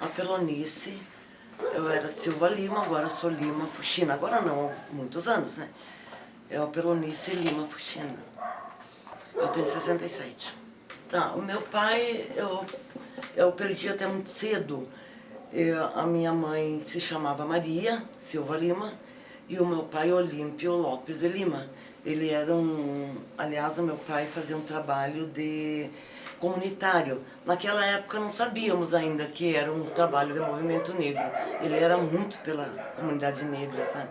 a Pelonice, eu era Silva Lima, agora sou Lima Fuchina. Agora não, há muitos anos, né? É a Pelonice Lima Fuchina. Eu tenho 67. Tá, o meu pai, eu perdi até muito cedo. A minha mãe se chamava Maria Silva Lima e o meu pai Olímpio Lopes de Lima. Ele era aliás, o meu pai fazia um trabalho de comunitário. Naquela época não sabíamos ainda que era um trabalho de movimento negro. Ele era muito pela comunidade negra, sabe?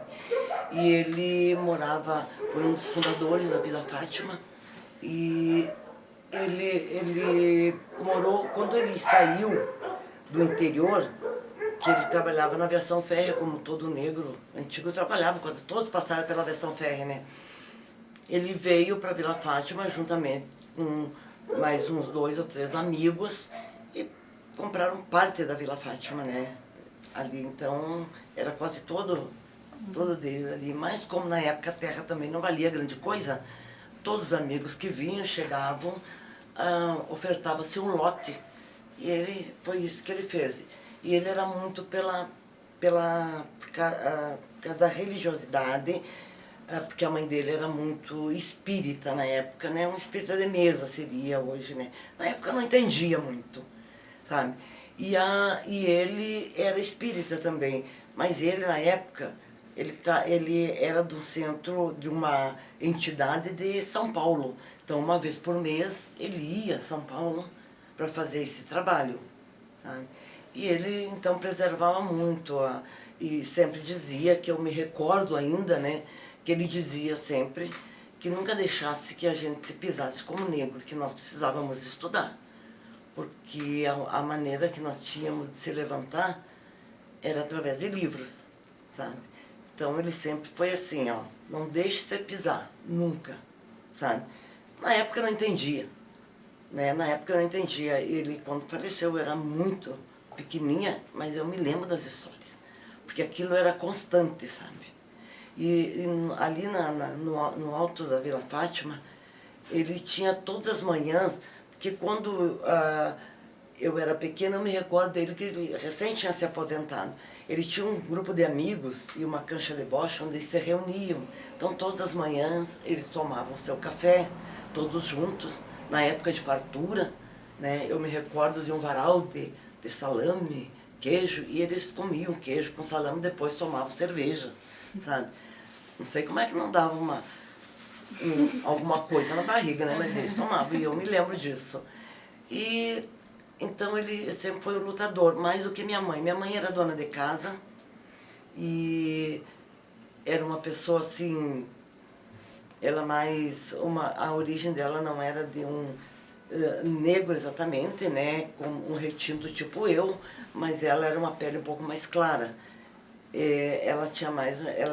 E ele morava, foi um dos fundadores da Vila Fátima. E ele morou, quando ele saiu do interior, que ele trabalhava na aviação férrea, como todo negro antigo trabalhava, quase todos passaram pela aviação férrea, né? Ele veio para Vila Fátima juntamente com mais uns 2 ou 3 amigos e compraram parte da Vila Fátima, né? Ali, então, era quase todo deles ali. Mas como na época a terra também não valia grande coisa, todos os amigos que vinham, chegavam, ofertava-se um lote. E foi isso que ele fez. E ele era muito por causa da religiosidade, porque a mãe dele era muito espírita na época, né? Um espírita de mesa seria hoje, né? Na época eu não entendia muito, sabe? E ele era espírita também, mas ele na época, ele era do centro de uma entidade de São Paulo. Então uma vez por mês ele ia a São Paulo para fazer esse trabalho, sabe? E ele então preservava muito, e sempre dizia, que eu me recordo ainda, né? Que ele dizia sempre que nunca deixasse que a gente se pisasse como negro, que nós precisávamos estudar. Porque a maneira que nós tínhamos de se levantar era através de livros, sabe? Então ele sempre foi assim, ó, não deixe você pisar, nunca, sabe? Na época eu não entendia, né? Na época eu não entendia. Ele, quando faleceu, eu era muito pequenininha, mas eu me lembro das histórias, porque aquilo era constante, sabe? E ali no alto da Vila Fátima, ele tinha todas as manhãs, porque quando eu era pequena, eu me recordo dele que ele recém tinha se aposentado. Ele tinha um grupo de amigos e uma cancha de bocha onde eles se reuniam. Então todas as manhãs eles tomavam seu café, todos juntos, na época de fartura, né? Eu me recordo de um varal de salame, queijo, e eles comiam queijo com salame, depois tomavam cerveja, sabe? Não sei como é que não dava alguma coisa na barriga, né? Mas eles tomavam, e eu me lembro disso. E então ele sempre foi um lutador, mais do que minha mãe. Minha mãe era dona de casa e era uma pessoa assim, a origem dela não era de um negro exatamente, né, com um retinto tipo eu, mas ela era uma pele um pouco mais clara. Ela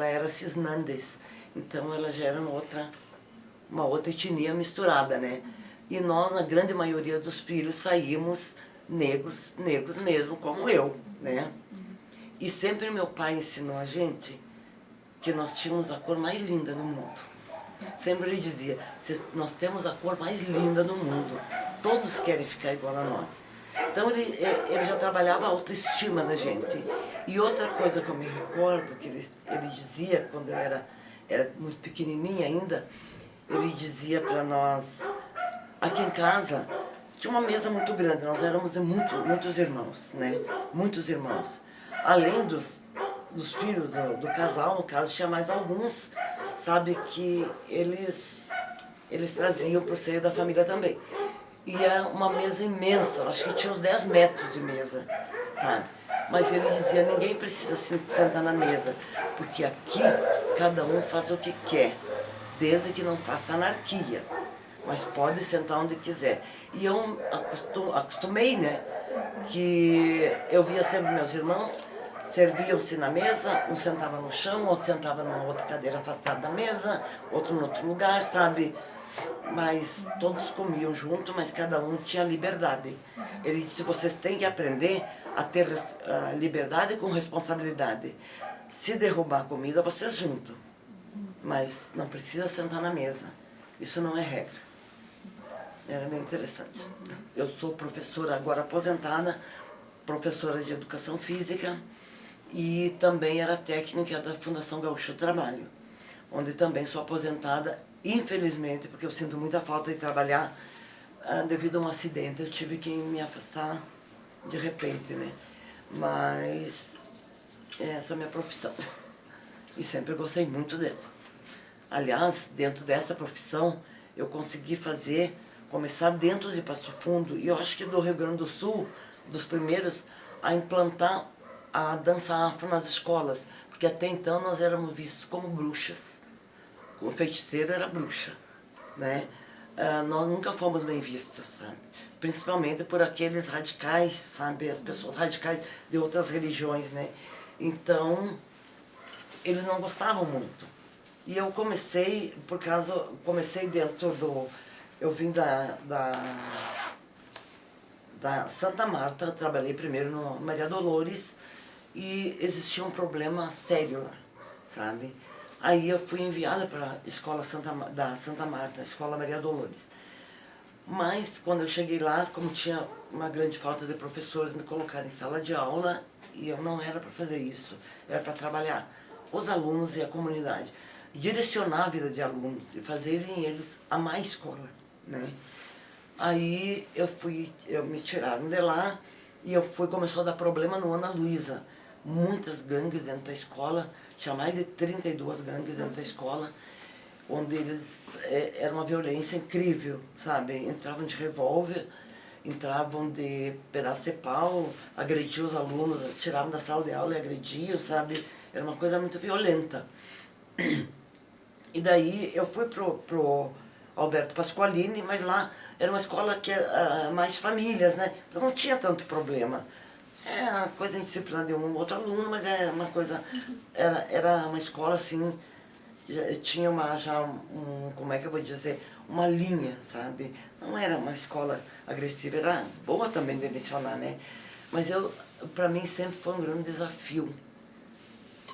era cisnandes, então ela já era uma outra etnia misturada, né? E nós, na grande maioria dos filhos, saímos negros mesmo, como eu, né? E sempre meu pai ensinou a gente que nós tínhamos a cor mais linda do mundo. Sempre ele dizia, nós temos a cor mais linda do mundo, todos querem ficar igual a nós. Então ele já trabalhava a autoestima da gente. E outra coisa que eu me recordo, que ele dizia quando eu era muito pequenininha ainda, ele dizia para nós, aqui em casa tinha uma mesa muito grande, nós éramos muitos irmãos, né? Muitos irmãos. Além dos filhos do casal, no caso, tinha mais alguns, sabe, que eles traziam para o seio da família também. E era uma mesa imensa, acho que tinha uns 10 metros de mesa, sabe? Mas ele dizia, ninguém precisa sentar na mesa, porque aqui cada um faz o que quer, desde que não faça anarquia, mas pode sentar onde quiser. E eu acostumei, né, que eu via sempre meus irmãos, serviam-se na mesa, um sentava no chão, outro sentava numa outra cadeira afastada da mesa, outro em outro lugar, sabe? Mas todos comiam junto, mas cada um tinha liberdade. Ele disse, vocês têm que aprender a ter liberdade com responsabilidade. Se derrubar a comida, vocês juntam, mas não precisa sentar na mesa. Isso não é regra. Era bem interessante. Eu sou professora agora aposentada, professora de educação física e também era técnica da Fundação Gaúcho do Trabalho, onde também sou aposentada, infelizmente, porque eu sinto muita falta de trabalhar. Devido a um acidente eu tive que me afastar de repente, né? Mas essa é a minha profissão e sempre gostei muito dela. Aliás, dentro dessa profissão eu consegui começar dentro de Passo Fundo, e eu acho que do Rio Grande do Sul, dos primeiros a implantar a dança afro nas escolas, porque até então nós éramos vistos como bruxas. O feiticeiro era bruxa, né? Nós nunca fomos bem vistos, sabe? Principalmente por aqueles radicais, sabe? As pessoas radicais de outras religiões, né? Então, eles não gostavam muito. E eu comecei, comecei dentro do... Eu vim da Santa Marta, trabalhei primeiro no Maria Dolores, e existia um problema sério lá, sabe? Aí eu fui enviada para a escola da Santa Marta, a escola Maria Dolores. Mas quando eu cheguei lá, como tinha uma grande falta de professores, me colocaram em sala de aula, e eu não era para fazer isso, era para trabalhar os alunos e a comunidade, direcionar a vida de alunos e fazerem eles amar a escola, né? Aí me tiraram de lá e começou a dar problema no Ana Luísa. Muitas gangues dentro da escola, tinha mais de 32 gangues dentro da escola, onde era uma violência incrível, sabe? Entravam de revólver, entravam de pedaço de pau, agrediam os alunos, tiravam da sala de aula e agrediam, sabe? Era uma coisa muito violenta. E daí eu fui pro Alberto Pasqualini, mas lá era uma escola que era mais famílias, né? Então não tinha tanto problema. É uma coisa indisciplina de um ou outro aluno, mas era uma coisa... Era uma escola assim, tinha como é que eu vou dizer, uma linha, sabe? Não era uma escola agressiva, era boa também de lecionar, né? Mas para mim sempre foi um grande desafio.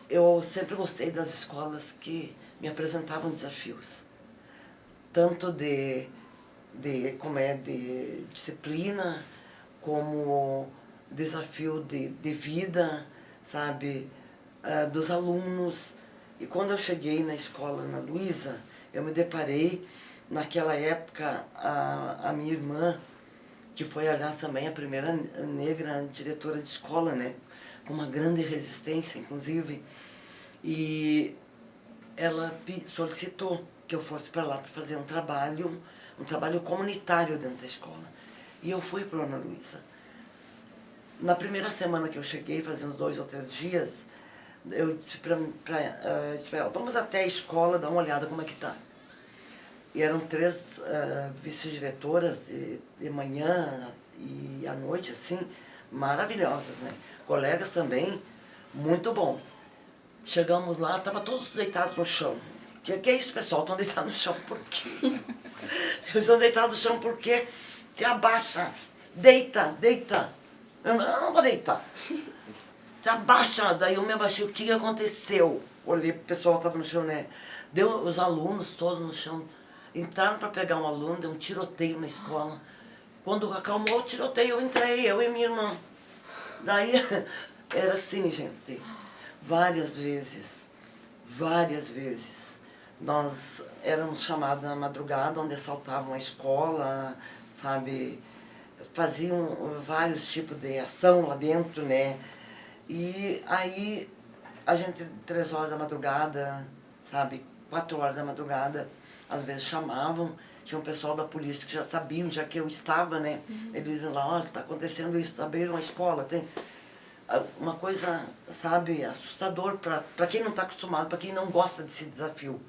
Eu sempre gostei das escolas que me apresentavam desafios. Tanto de disciplina, como desafio de vida, sabe, dos alunos. E quando eu cheguei na escola Ana Luísa, eu me deparei, naquela época, a minha irmã, que foi, aliás, também a primeira negra diretora de escola, né, com uma grande resistência, inclusive, e ela solicitou que eu fosse para lá para fazer um trabalho comunitário dentro da escola. E eu fui para a Ana Luísa. Na primeira semana que eu cheguei, fazendo 2 ou 3 dias, eu disse para ela, vamos até a escola dar uma olhada como é que está. E eram 3 vice-diretoras de manhã e à noite, assim, maravilhosas, né? Colegas também muito bons. Chegamos lá, estavam todos deitados no chão. Que é isso, pessoal? Estão deitados no chão por quê? Eles estão deitados no chão porque te abaixa, deita. Eu não vou deitar. Te abaixa. Daí eu me abaixei, o que aconteceu? Olhei, o pessoal estava no chão, né? Deu os alunos todos no chão. Entraram para pegar um aluno, deu um tiroteio na escola. Quando acalmou o tiroteio, eu entrei, eu e minha irmã. Daí, era assim, gente, várias vezes, nós éramos chamados na madrugada, onde assaltavam a escola, sabe, faziam vários tipos de ação lá dentro, né, e aí a gente, 3 horas da madrugada, sabe, 4 horas da madrugada, às vezes chamavam, tinha um pessoal da polícia que já sabiam, já que eu estava, né, eles diziam lá, olha, está acontecendo isso, abriram uma escola, tem... Uma coisa, sabe, assustador para quem não está acostumado, para quem não gosta desse desafio.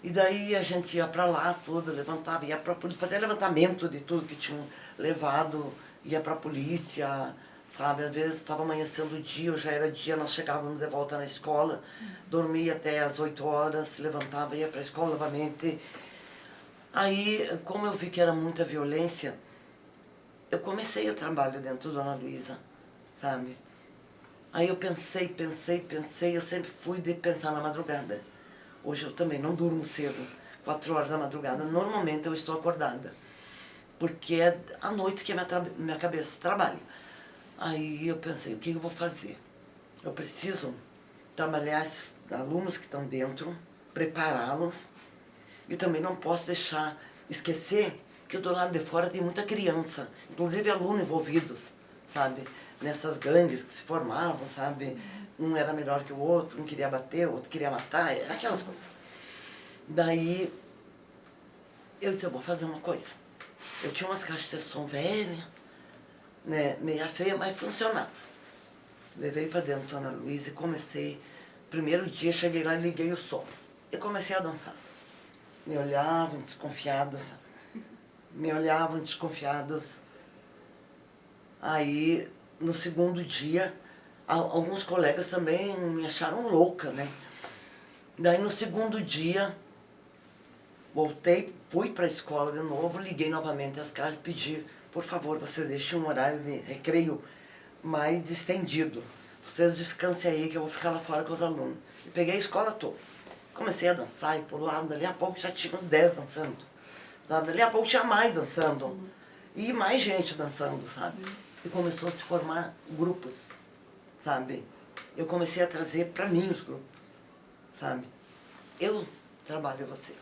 E daí a gente ia para lá, tudo, levantava, ia para a polícia, fazia levantamento de tudo que tinham levado, ia para a polícia, sabe, às vezes estava amanhecendo o dia, ou já era dia, nós chegávamos de volta na escola, dormia até às 8 horas, se levantava, ia para a escola novamente. Aí, como eu vi que era muita violência, eu comecei o trabalho dentro da Ana Luísa, sabe? Aí eu pensei, eu sempre fui de pensar na madrugada. Hoje eu também não durmo cedo, 4 horas da madrugada, normalmente eu estou acordada. Porque é à noite que a minha cabeça trabalha. Aí eu pensei, o que eu vou fazer? Eu preciso trabalhar esses alunos que estão dentro, prepará-los, e também não posso deixar, esquecer que do lado de fora tem muita criança, inclusive alunos envolvidos, sabe? Nessas gangues que se formavam, sabe? Um era melhor que o outro, um queria bater, o outro queria matar, aquelas coisas. Daí, eu disse, eu vou fazer uma coisa. Eu tinha umas caixas de som velhas, né, meia feia, mas funcionava. Levei para dentro da Ana Luísa e comecei. Primeiro dia, cheguei lá e liguei o som. E comecei a dançar. Me olhavam desconfiadas. Me olhavam desconfiadas. Aí, no segundo dia, alguns colegas também me acharam louca, né? Daí, no segundo dia, voltei, fui para a escola de novo, liguei novamente as caixas e pedi, por favor, você deixe um horário de recreio mais estendido. Vocês descansem aí que eu vou ficar lá fora com os alunos. E peguei a escola toda. Comecei a dançar e pulava, dali a pouco já tinha uns 10 dançando. Sabe? Dali a pouco tinha mais dançando. E mais gente dançando, sabe? E começou a se formar grupos, sabe? Eu comecei a trazer para mim os grupos, sabe? Eu trabalho vocês.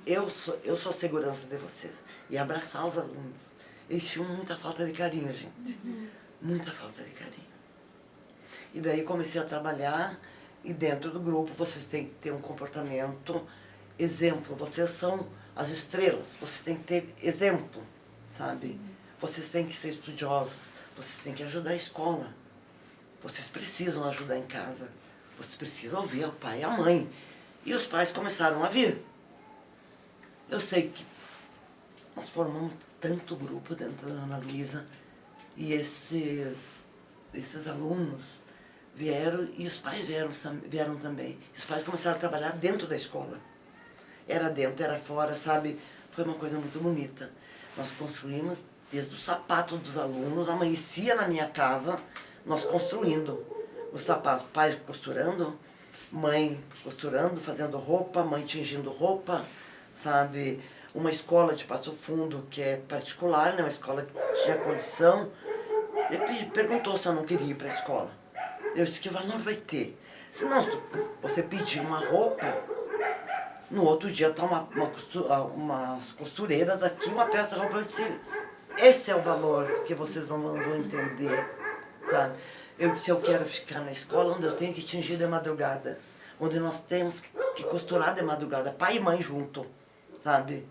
Eu sou a segurança de vocês. E abraçar os alunos. Eles tinham muita falta de carinho, gente. Muita falta de carinho. E daí comecei a trabalhar e dentro do grupo vocês têm que ter um comportamento exemplo. Vocês são as estrelas, vocês têm que ter exemplo, sabe? Vocês têm que ser estudiosos, vocês têm que ajudar a escola. Vocês precisam ajudar em casa. Vocês precisam ouvir o pai e a mãe. E os pais começaram a vir. Eu sei que nós formamos tanto grupo dentro da Ana Luísa e esses alunos vieram e os pais vieram também. Os pais começaram a trabalhar dentro da escola. Era dentro, era fora, sabe? Foi uma coisa muito bonita. Nós construímos desde o sapato dos alunos, amanhecia na minha casa, nós construindo os sapatos. Pai costurando, mãe costurando, fazendo roupa, mãe tingindo roupa, sabe? Uma escola de Passo Fundo que é particular, né? Uma escola que tinha condição. Ele perguntou se eu não queria ir para a escola. Eu disse, que valor vai ter? Se não, você pedir uma roupa, no outro dia tá umas costureiras aqui, uma peça de roupa, eu disse, esse é o valor que vocês não vão entender, sabe? Eu disse, eu quero ficar na escola onde eu tenho que tingir de madrugada, onde nós temos que costurar de madrugada, pai e mãe junto, sabe?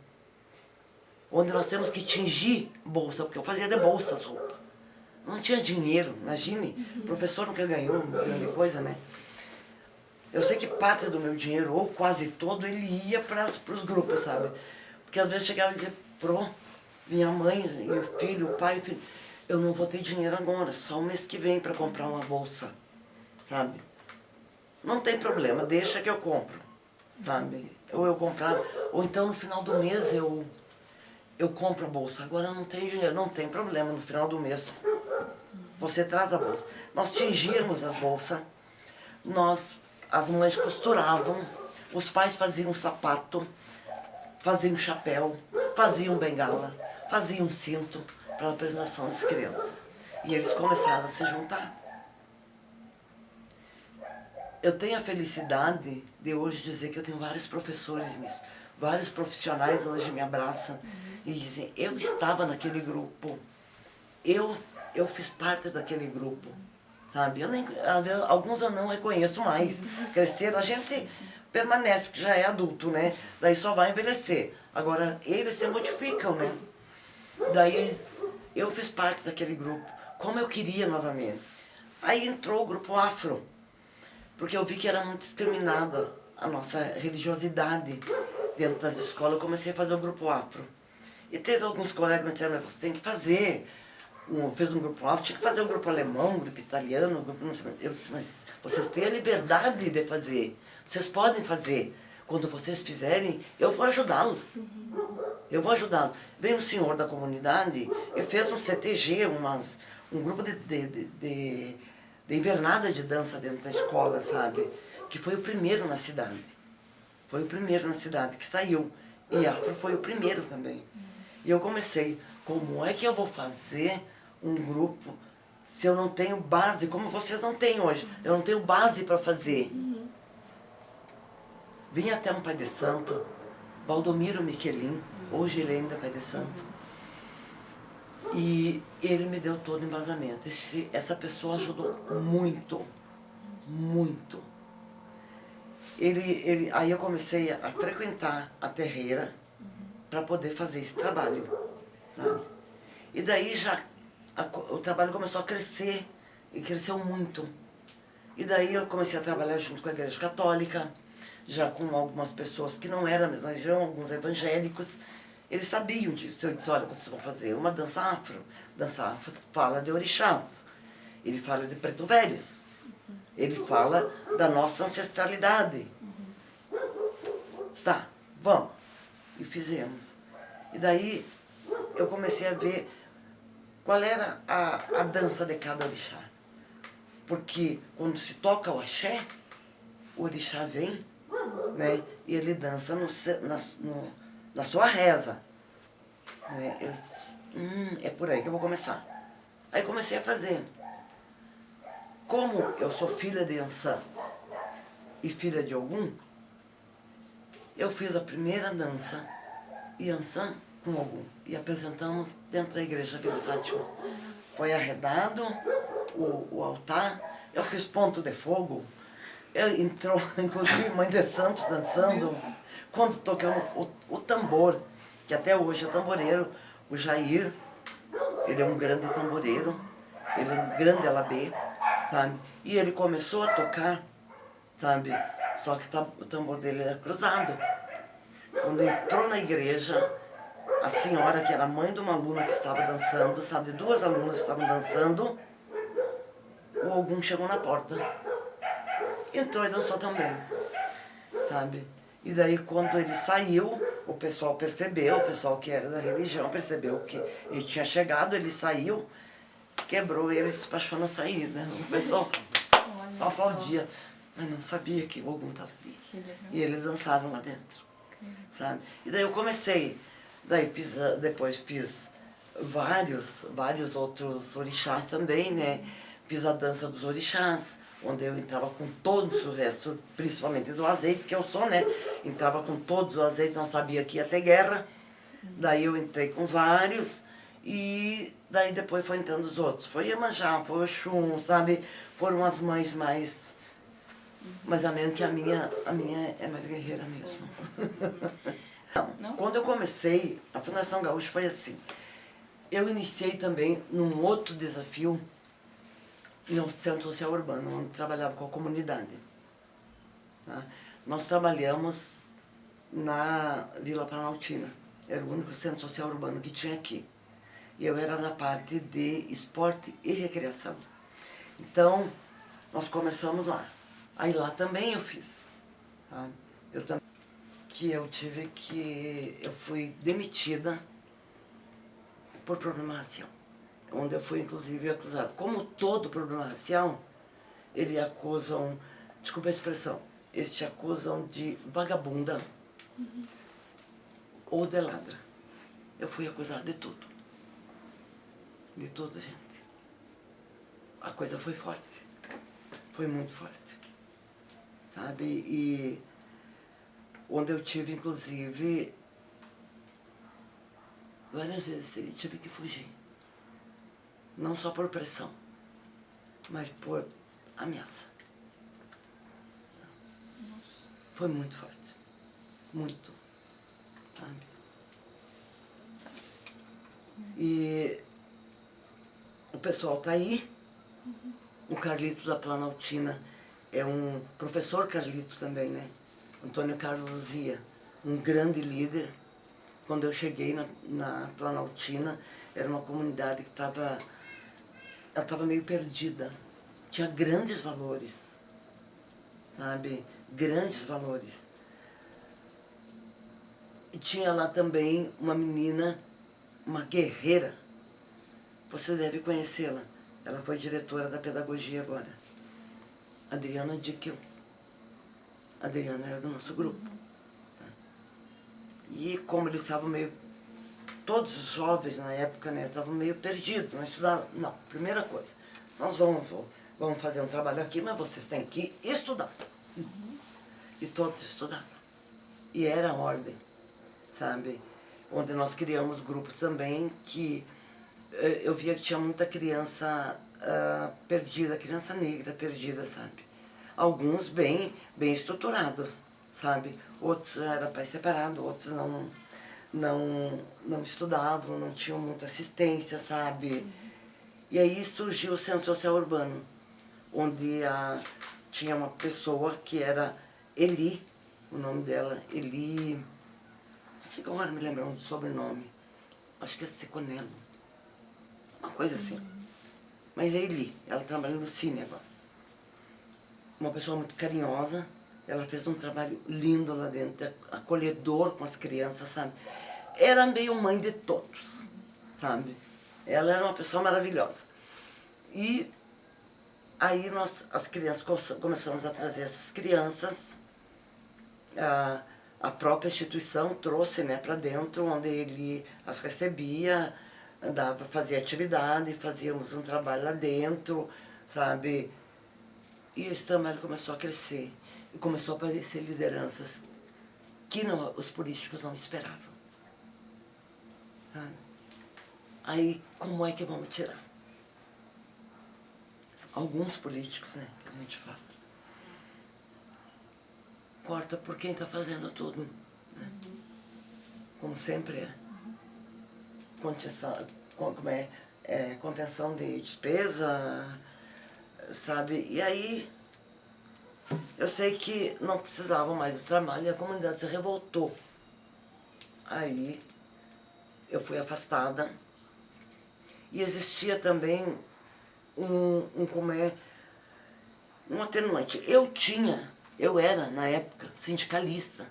Onde nós temos que tingir bolsa, porque eu fazia de bolsa as roupas. Não tinha dinheiro, imagine, o professor nunca ganhou grande coisa, né? Eu sei que parte do meu dinheiro, ou quase todo, ele ia para os grupos, sabe? Porque às vezes chegava e dizia, vinha a mãe, e o filho, o pai, o filho, eu não vou ter dinheiro agora, só o mês que vem para comprar uma bolsa, sabe? Não tem problema, deixa que eu compro, sabe? Ou eu comprava, ou então no final do mês eu compro a bolsa, agora eu não tenho dinheiro, não tem problema, no final do mês você traz a bolsa. Nós tingíamos as bolsas, as mães costuravam, os pais faziam sapato, faziam chapéu, faziam bengala, faziam cinto para a apresentação das crianças. E eles começaram a se juntar. Eu tenho a felicidade de hoje dizer que eu tenho vários professores nisso. Vários profissionais hoje me abraçam e dizem, eu estava naquele grupo, eu fiz parte daquele grupo, sabe? Alguns eu não reconheço mais. Cresceram, a gente permanece, porque já é adulto, né? Daí só vai envelhecer. Agora, eles se modificam, né? Daí, eu fiz parte daquele grupo, como eu queria novamente. Aí entrou o grupo afro, porque eu vi que era muito discriminada a nossa religiosidade dentro das escolas. Eu comecei a fazer o grupo afro. E teve alguns colegas que me disseram, você tem que fazer. Fez um grupo afro, tinha que fazer um grupo alemão, um grupo italiano, um grupo não sei. Mas vocês têm a liberdade de fazer. Vocês podem fazer. Quando vocês fizerem, eu vou ajudá-los. Eu vou ajudá-los. Veio um senhor da comunidade e fez um CTG, um grupo de invernada de dança dentro da escola, sabe? Que foi o primeiro na cidade. Foi o primeiro na cidade que saiu. E afro foi o primeiro também. E eu comecei, como é que eu vou fazer um grupo se eu não tenho base, como vocês não têm hoje, eu não tenho base para fazer. Vim até um pai de santo, Valdomiro Miquelin, hoje ele ainda é pai de santo, e ele me deu todo o embasamento. Essa pessoa ajudou muito, muito. Aí eu comecei a frequentar a terreira para poder fazer esse trabalho, sabe? E daí o trabalho começou a crescer, e cresceu muito. E daí eu comecei a trabalhar junto com a Igreja Católica, já com algumas pessoas que não eram da mesma região, alguns evangélicos. Eles sabiam disso. Eu disse, olha, vocês vão fazer uma dança afro. Dança afro fala de orixás, ele fala de preto velhos, ele fala da nossa ancestralidade. Tá, vamos. E fizemos. E daí eu comecei a ver qual era a dança de cada orixá. Porque quando se toca o axé, o orixá vem, né, e ele dança na sua reza. Né? Eu disse, é por aí que eu vou começar. Aí comecei a fazer. Como eu sou filha de Ançã e filha de Ogum, eu fiz a primeira dança Iansã com Ogum e apresentamos dentro da igreja Vila Fátima. Foi arredado o altar, eu fiz ponto de fogo, entrou inclusive Mãe de Santos dançando, quando tocamos o tambor, que até hoje é tamboreiro, o Jair, ele é um grande tamboreiro, ele é um grande alabê, sabe? E ele começou a tocar, sabe? Só que o tambor dele era cruzado. Quando entrou na igreja, a senhora, que era mãe de uma aluna que estava dançando, sabe? Duas alunas estavam dançando, o Ogum chegou na porta. Entrou e dançou também, sabe? E daí quando ele saiu, o pessoal percebeu, o pessoal que era da religião percebeu que ele tinha chegado, ele saiu, quebrou ele, despachou na saída. O pessoal só aplaudia, mas não sabia que o Ogum estava ali. E eles dançaram lá dentro, sabe? E daí eu comecei, depois fiz vários outros orixás também, né? Fiz a dança dos orixás, onde eu entrava com todos o resto, principalmente do azeite, que eu sou, né? Entrava com todos o azeite, não sabia que ia ter guerra. Daí eu entrei com vários, e daí depois foi entrando os outros. Foi Iemanjá, foi Oxum, sabe? Foram as mães mais... Mas a menos que a minha é mais guerreira mesmo. Não. Quando eu comecei, a Fundação Gaúcha foi assim. Eu iniciei também num outro desafio, no Centro Social Urbano, onde trabalhava com a comunidade. Tá? Nós trabalhamos na Vila Planaltina, era o único Centro Social Urbano que tinha aqui. E eu era da parte de esporte e recreação. Então, nós começamos lá. Aí lá também eu fiz. Tá? Eu fui demitida por problema racial, onde eu fui inclusive acusado. Como todo problema racial, eles acusam, desculpa a expressão, eles te acusam de vagabunda ou de ladra. Eu fui acusada de tudo. De tudo, gente. A coisa foi forte. Foi muito forte. Sabe? E onde eu tive, inclusive, várias vezes tive que fugir. Não só por pressão, mas por ameaça. Foi muito forte. Muito. Sabe? E o pessoal tá aí. O Carlito da Planaltina é um professor Carlito também, né? Antônio Carlos Luzia, um grande líder. Quando eu cheguei na Planaltina, era uma comunidade que ela estava meio perdida. Tinha grandes valores, sabe? Grandes valores. E tinha lá também uma menina, uma guerreira. Você deve conhecê-la. Ela foi diretora da pedagogia agora. Adriana Dickel. A Adriana era do nosso grupo. E como eles estavam meio... Todos os jovens na época, né, estavam meio perdidos, não estudavam. Não, primeira coisa, nós vamos fazer um trabalho aqui, mas vocês têm que estudar. E todos estudaram. E era a ordem, sabe? Onde nós criamos grupos também que eu via que tinha muita criança perdida, criança negra perdida, sabe? Alguns bem estruturados, sabe? Outros eram pais separados, outros não estudavam, não tinham muita assistência, sabe? E aí surgiu o Centro Social Urbano, onde tinha uma pessoa que era Eli, o nome dela, Eli, não sei agora me lembro do sobrenome, acho que é Seconello, uma coisa assim. Mas é Eli, ela trabalha no Cine agora. Uma pessoa muito carinhosa, ela fez um trabalho lindo lá dentro, acolhedor com as crianças, sabe? Era meio mãe de todos, sabe? Ela era uma pessoa maravilhosa. E aí as crianças, começamos a trazer essas crianças, a própria instituição trouxe, né, para dentro, onde ele as recebia, fazia atividade, fazíamos um trabalho lá dentro, sabe? E esse trabalho começou a crescer e começou a aparecer lideranças que os políticos não esperavam, sabe? Aí, como é que vamos tirar? Alguns políticos, né, que a gente fala. Corta por quem está fazendo tudo, né? Como sempre é. Contenção de despesa, sabe? E aí, eu sei que não precisavam mais do trabalho e a comunidade se revoltou. Aí, eu fui afastada. E existia também um atenuante. Eu era, na época, sindicalista.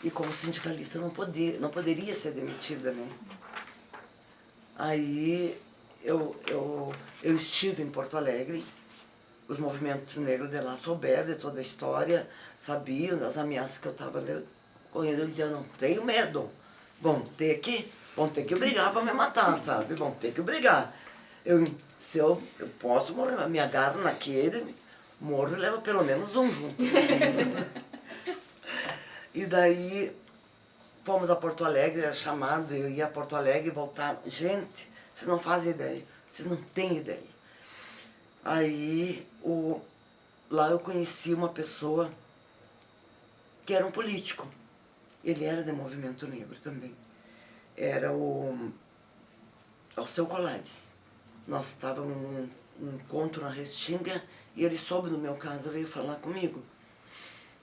E como sindicalista não poderia ser demitida, né? Aí eu estive em Porto Alegre, os movimentos negros de lá souberam de toda a história, sabiam das ameaças que eu estava correndo. Eu dizia, não tenho medo, vão ter que brigar para me matar, sabe? Vão ter que brigar. Se eu posso morrer, me agarro naquele, morro e levo pelo menos um junto. E daí fomos a Porto Alegre, era chamado, eu ia a Porto Alegre e voltar. Gente, vocês não fazem ideia, vocês não têm ideia. Aí lá eu conheci uma pessoa que era um político. Ele era de movimento negro também. Era o Alceu Colares. Nós estávamos num encontro na Restinga e ele soube do meu caso, veio falar comigo.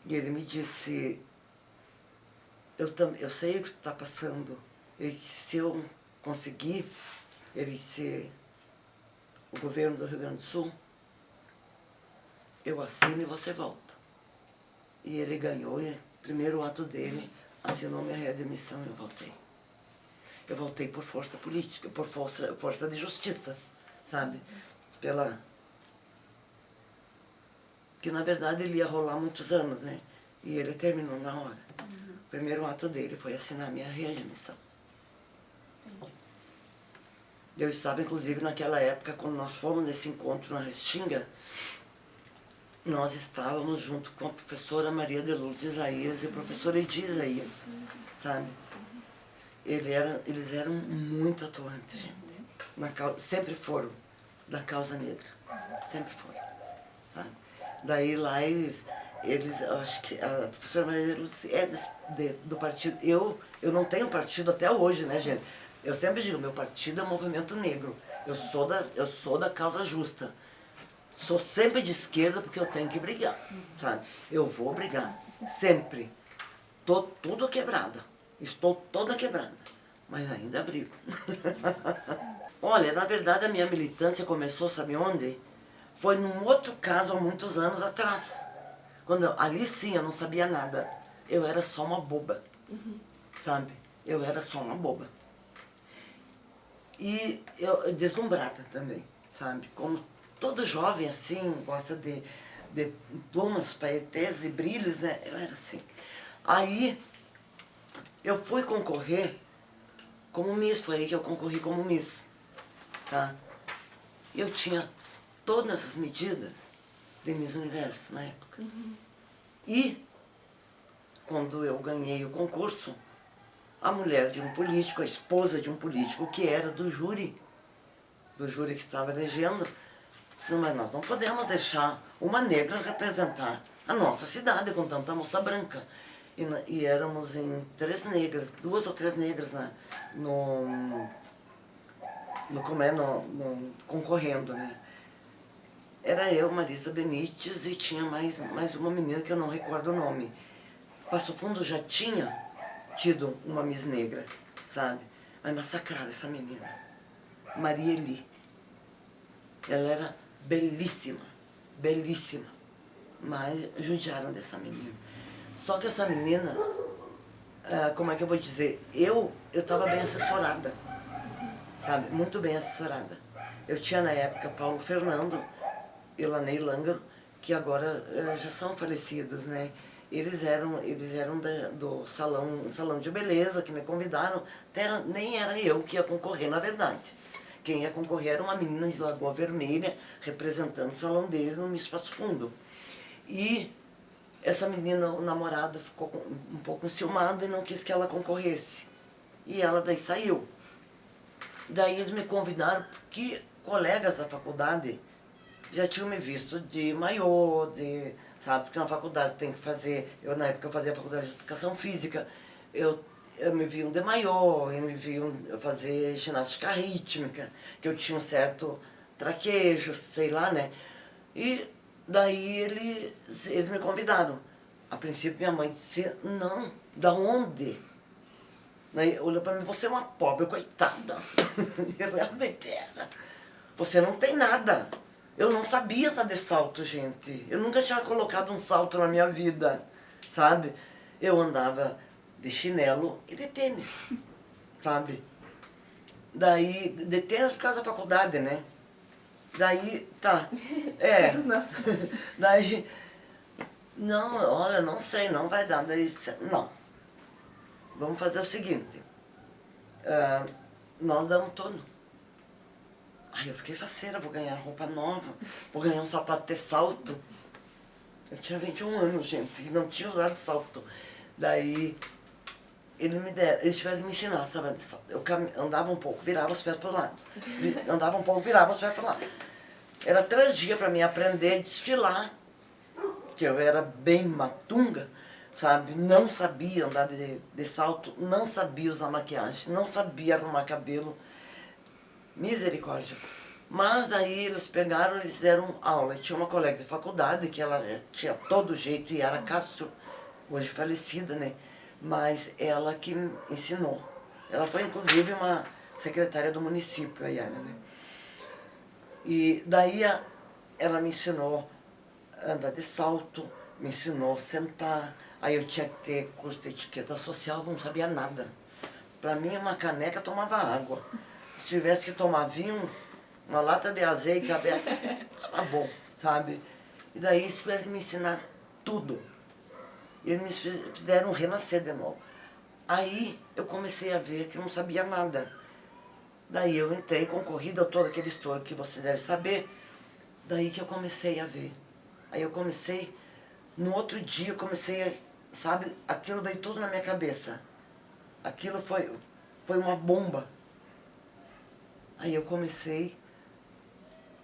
E ele me disse, eu sei o que está passando. Ele disse, se eu conseguir, ele disse, o governo do Rio Grande do Sul, eu assino e você volta. E ele ganhou, e o primeiro ato dele, assinou minha readmissão e eu voltei. Eu voltei por força política, por força de justiça, sabe? Que na verdade ele ia rolar muitos anos, né? E ele terminou na hora. O primeiro ato dele foi assinar minha readmissão. Eu estava, inclusive, naquela época, quando nós fomos nesse encontro na Restinga, nós estávamos junto com a professora Maria de Lourdes Isaías e o professor Edi Isaías, sabe? Eles eram muito atuantes, gente. Sempre foram da causa negra. Sempre foram. Sabe? Daí lá eles eu acho que a professora Maria de Lourdes é do partido. Eu não tenho partido até hoje, né, gente? Eu sempre digo, meu partido é o Movimento Negro. Eu sou da causa justa. Sou sempre de esquerda porque eu tenho que brigar, sabe? Eu vou brigar, sempre. Tô tudo quebrada. Estou toda quebrada, mas ainda brigo. Olha, na verdade a minha militância começou, sabe onde? Foi num outro caso há muitos anos atrás. Ali sim eu não sabia nada. Eu era só uma boba, sabe? Eu era só uma boba. E eu deslumbrada também, sabe? Como todo jovem assim, gosta de plumas, paetês e brilhos, né? Eu era assim. Aí eu fui concorrer como Miss, foi aí que eu concorri como Miss, tá? Eu tinha todas essas medidas de Miss Universo na época. E, quando eu ganhei o concurso, a mulher de um político, a esposa de um político que era do júri que estava elegendo, disse, mas nós não podemos deixar uma negra representar a nossa cidade com tanta moça branca. E éramos em 3 negras, 2 ou 3 negras concorrendo, né? Era eu, Marisa Benites, e tinha mais uma menina que eu não recordo o nome. Passo Fundo já tinha tido uma Miss Negra, sabe? Mas massacraram essa menina, Maria Eli. Ela era belíssima, belíssima, mas judiaram dessa menina. Só que essa menina, como é que eu vou dizer, eu estava bem assessorada, sabe? Muito bem assessorada. Eu tinha na época Paulo Fernando e Lanei Langaro, que agora já são falecidos, né? Eles eram do salão de beleza, que me convidaram, nem era eu que ia concorrer, na verdade. Quem ia concorrer era uma menina de Lagoa Vermelha, representando o salão deles no Miss Passo Fundo. E essa menina, o namorado, ficou um pouco enciumado e não quis que ela concorresse. E ela daí saiu. Daí eles me convidaram porque colegas da faculdade já tinham me visto de maiô, sabe? Porque na faculdade tem que fazer... Na época eu fazia faculdade de educação física, eu me viam de maiô, me viam fazer ginástica rítmica, que eu tinha um certo traquejo, sei lá, né? E daí eles me convidaram. A princípio minha mãe disse, não, da onde? Daí olhou pra mim, você é uma pobre coitada. E realmente era. Você não tem nada. Eu não sabia andar de salto, gente. Eu nunca tinha colocado um salto na minha vida, sabe? Eu andava de chinelo e de tênis, sabe? Daí, de tênis por causa da faculdade, né? Daí, tá. Todos nós. Daí, não, olha, não sei, não vai dar. Daí, não. Vamos fazer o seguinte. Nós damos tudo. Aí eu fiquei faceira, vou ganhar roupa nova, vou ganhar um sapato de salto. Eu tinha 21 anos, gente, e não tinha usado salto. Daí, eles tiveram que me ensinar, sabe? Eu andava um pouco, virava os pés pro lado. Andava um pouco, virava os pés pro lado. Era 3 dias para mim aprender a desfilar, que eu era bem matunga, sabe? Não sabia andar de salto, não sabia usar maquiagem, não sabia arrumar cabelo. Misericórdia. Mas aí eles pegaram, eles deram aula. E tinha uma colega de faculdade, que ela tinha todo jeito, e era Castro, hoje falecida, né? Mas ela que me ensinou. Ela foi, inclusive, uma secretária do município, a Yara, né? E daí ela me ensinou a andar de salto, me ensinou a sentar. Aí eu tinha que ter curso de etiqueta social, não sabia nada. Para mim, uma caneca tomava água. Se tivesse que tomar vinho, uma lata de azeite aberta, tava bom, sabe? E daí eles tiveram que me ensinar tudo. E eles me fizeram renascer de novo. Aí eu comecei a ver que não sabia nada. Daí eu entrei, concorri, deu todo aquele estouro que vocês devem saber. Daí que eu comecei a ver. Aí eu comecei, no outro dia eu comecei a, sabe, aquilo veio tudo na minha cabeça. Aquilo foi uma bomba. Aí eu comecei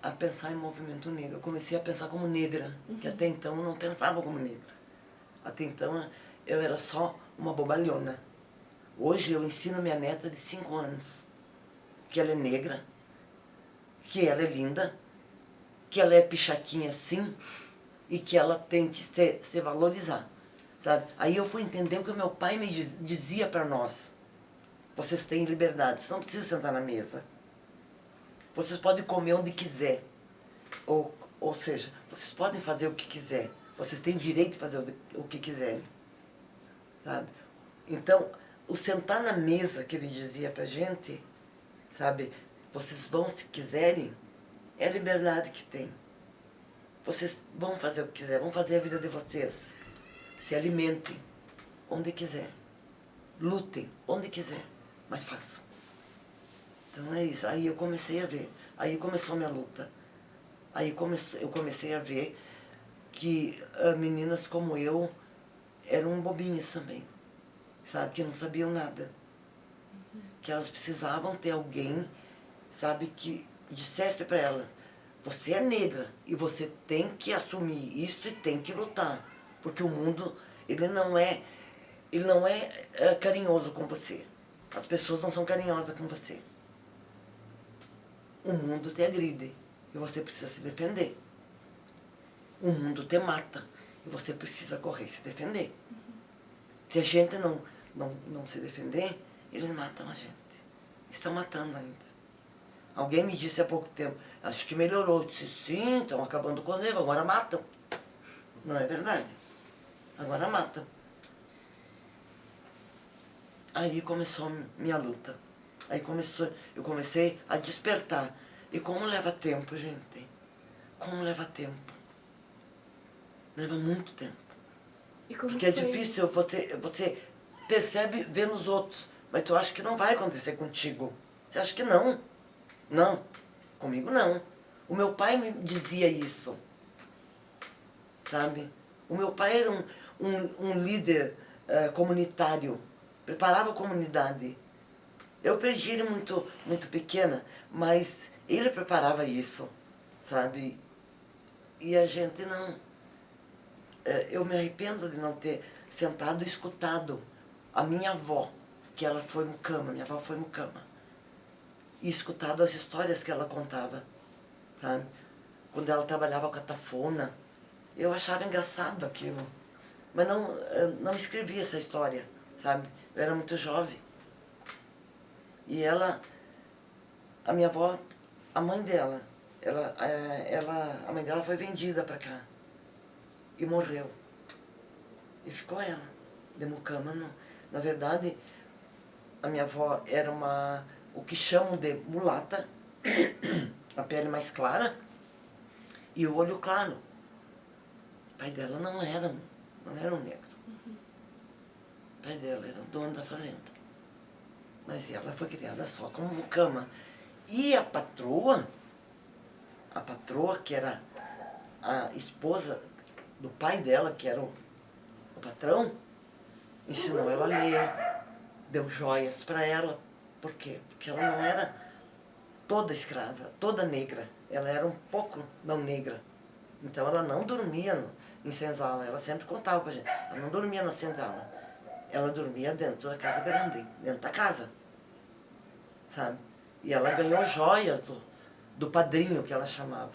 a pensar em movimento negro. Eu comecei a pensar como negra, que até então eu não pensava como negra. Até então eu era só uma bobalhona. Hoje eu ensino minha neta de 5 anos que ela é negra, que ela é linda, que ela é pichaquinha sim e que ela tem que se valorizar, sabe? Aí eu fui entender o que o meu pai me dizia para nós. Vocês têm liberdade, vocês não precisam sentar na mesa. Vocês podem comer onde quiser. Ou seja, vocês podem fazer o que quiser. Vocês têm direito de fazer o que quiserem. Sabe? Então, o sentar na mesa que ele dizia pra gente, sabe? Vocês vão, se quiserem, é a liberdade que tem. Vocês vão fazer o que quiser, vão fazer a vida de vocês. Se alimentem onde quiser. Lutem onde quiser, mas façam. Então é isso. Aí eu comecei a ver. Aí começou a minha luta. Aí eu comecei a ver que meninas como eu eram bobinhas também, sabe? Que não sabiam nada. Que elas precisavam ter alguém, sabe, que dissesse para elas: você é negra e você tem que assumir isso e tem que lutar. Porque o mundo, ele não é carinhoso com você. As pessoas não são carinhosas com você. O mundo te agride e você precisa se defender. O mundo te mata e você precisa correr e se defender. Se a gente não se defender, eles matam a gente. Estão matando ainda. Alguém me disse há pouco tempo, acho que melhorou. Eu disse, sim, estão acabando com os negros, agora matam. Não é verdade? Agora matam. Aí começou minha luta. Aí eu comecei a despertar. E como leva tempo, gente? Como leva tempo? Leva muito tempo. E como Porque é foi? difícil, você percebe ver nos outros, mas tu acha que não vai acontecer contigo. Você acha que não. Não, comigo não. O meu pai me dizia isso, sabe? O meu pai era um líder comunitário, preparava a comunidade. Eu perdi ele muito pequena, mas ele preparava isso, sabe? E a gente não... eu me arrependo de não ter sentado e escutado a minha avó, que ela foi mucama, minha avó foi mucama, e escutado as histórias que ela contava, sabe? Quando ela trabalhava com a tafona, eu achava engraçado aquilo, mas não escrevia essa história, sabe? Eu era muito jovem. E ela, a minha avó, a mãe dela, a mãe dela foi vendida para cá e morreu. E ficou ela, de mucama. Na verdade, a minha avó era o que chamam de mulata, a pele mais clara e o olho claro. O pai dela não era um negro. O pai dela era o dono da fazenda. Mas ela foi criada só como mucama. E a patroa, que era a esposa do pai dela, que era o patrão, ensinou ela a ler, deu joias para ela. Por quê? Porque ela não era toda escrava, toda negra. Ela era um pouco não negra. Então ela não dormia em senzala. Ela sempre contava pra gente. Ela não dormia na senzala. Ela dormia dentro da casa grande, dentro da casa. Sabe? E ela ganhou joias do padrinho, que ela chamava.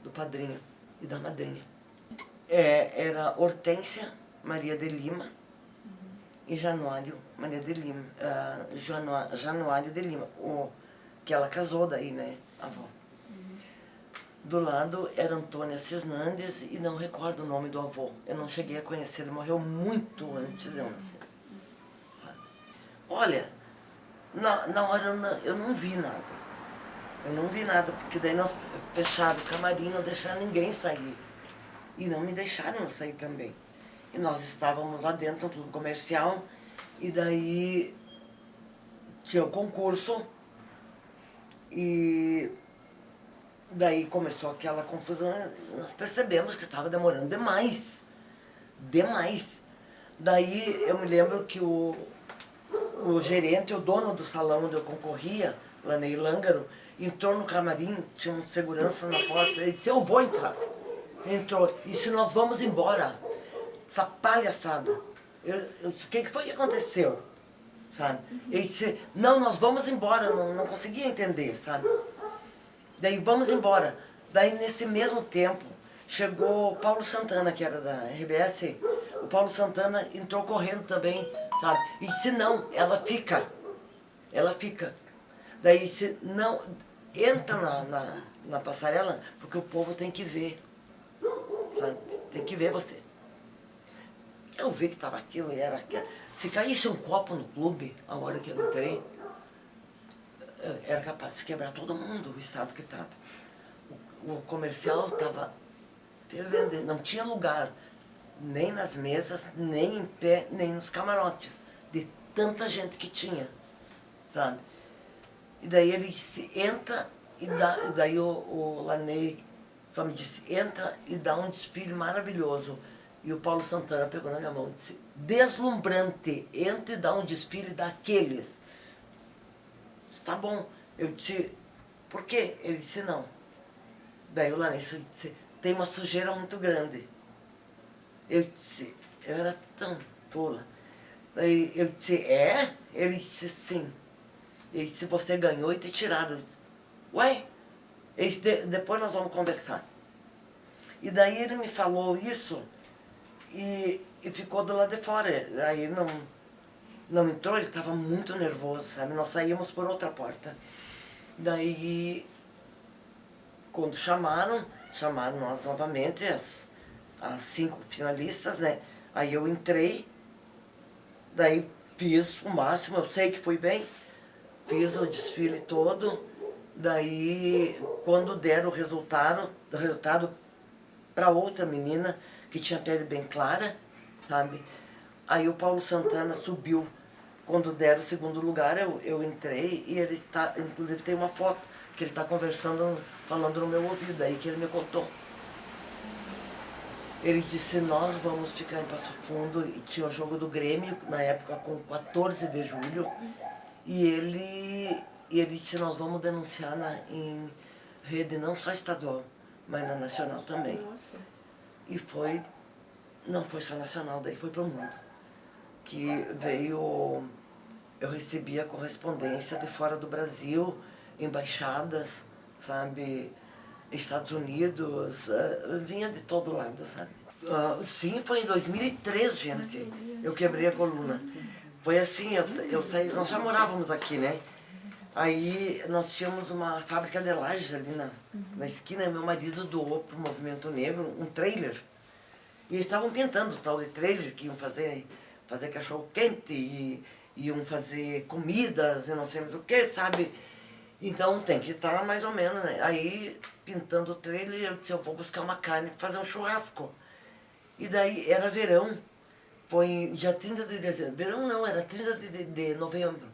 Do padrinho e da madrinha. Era Hortência Maria de Lima e Januário Maria de Lima. Januário de Lima, que ela casou daí, né, a avó. Do lado era Antônia Cisnandes e não recordo o nome do avô. Eu não cheguei a conhecer, ele morreu muito antes de eu nascer. Olha, na hora eu não vi nada. Eu não vi nada, porque daí nós fecharam o camarim, não deixaram ninguém sair. E não me deixaram eu sair também. E nós estávamos lá dentro, no clube comercial, e daí tinha o concurso, e daí começou aquela confusão, nós percebemos que estava demorando demais. Demais. Daí eu me lembro que o gerente, o dono do salão onde eu concorria, Lanei Lângaro, entrou no camarim, tinha um segurança na porta, ele disse, eu vou entrar. Entrou, e se nós vamos embora, essa palhaçada. O que foi que aconteceu? Sabe? Ele disse, não, nós vamos embora, não conseguia entender, sabe? Daí vamos embora. Daí nesse mesmo tempo, chegou o Paulo Santana, que era da RBS, o Paulo Santana entrou correndo também, sabe? E disse, não, ela fica. Daí disse, não, entra na passarela, porque o povo tem que ver, sabe? Tem que ver você. Eu vi que estava aquilo e era aquilo. Se caísse um copo no clube, a hora que eu entrei, era capaz de quebrar todo mundo, o estado que estava. O comercial estava fervendo, não tinha lugar, nem nas mesas, nem em pé, nem nos camarotes, de tanta gente que tinha, sabe? E daí ele disse, entra daí o Laney só me disse, entra e dá um desfile maravilhoso. E o Paulo Santana pegou na minha mão e disse, deslumbrante, entra e dá um desfile daqueles. Disse, tá bom. Eu disse, por quê? Ele disse, não. Daí o Laney disse, tem uma sujeira muito grande. Eu disse, eu era tão tola. Daí eu disse, é? Ele disse, sim. Ele disse, você ganhou e te tiraram. Ué? Ele disse, depois nós vamos conversar. E daí ele me falou isso e ficou do lado de fora. Aí ele não entrou, ele estava muito nervoso, sabe? Nós saímos por outra porta. Daí, quando chamaram nós novamente, as 5 finalistas, né? Aí eu entrei, daí fiz o máximo, eu sei que fui bem, fiz o desfile todo, daí quando deram o resultado para outra menina que tinha pele bem clara, sabe? Aí o Paulo Santana subiu, quando deram o segundo lugar, eu entrei e ele tá, inclusive tem uma foto que ele está conversando, falando no meu ouvido, aí que ele me contou. Ele disse, nós vamos ficar em Passo Fundo, e tinha o jogo do Grêmio, na época com 14 de julho, e ele disse, nós vamos denunciar em rede não só estadual, mas na nacional também. Nossa. E não foi só nacional, daí foi pro mundo. Que veio, eu recebi a correspondência de fora do Brasil, embaixadas, sabe, Estados Unidos, vinha de todo lado, sabe. Sim, foi em 2003, gente, eu quebrei a coluna. Foi assim, eu saí, nós já morávamos aqui, né? Aí nós tínhamos uma fábrica de lajes ali na esquina, e meu marido doou para o Movimento Negro um trailer. E eles estavam pintando o tal de trailer, que iam fazer cachorro quente, e iam fazer comidas e não sei mais o que, sabe? Então tem que estar mais ou menos, né? Aí, pintando o trailer, eu disse, eu vou buscar uma carne para fazer um churrasco. E daí era verão, foi dia 30 de dezembro. Verão não, era 30 de novembro,